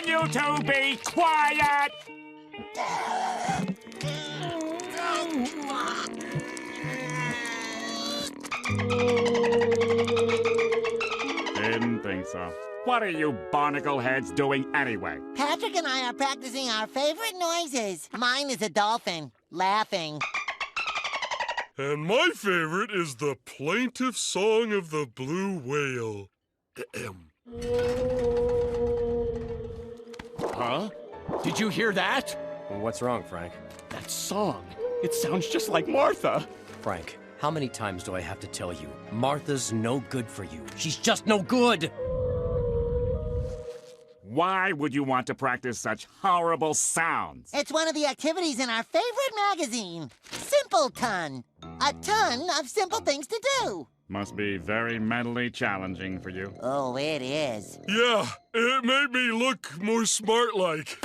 Can you two be quiet? Didn't think so. What are you barnacle heads doing anyway? Patrick and I are practicing our favorite noises. Mine is a dolphin, laughing. And my favorite is the plaintive song of the blue whale. Huh? Did you hear that? Well, what's wrong, Frank? That song. It sounds just like Martha. Frank, how many times do I have to tell you? Martha's no good for you. She's just no good! Why would you want to practice such horrible sounds? It's one of the activities in our favorite magazine, Simpleton. A ton of simple things to do. Must be very mentally challenging for you. Oh, it is. Yeah, it made me look more smart-like.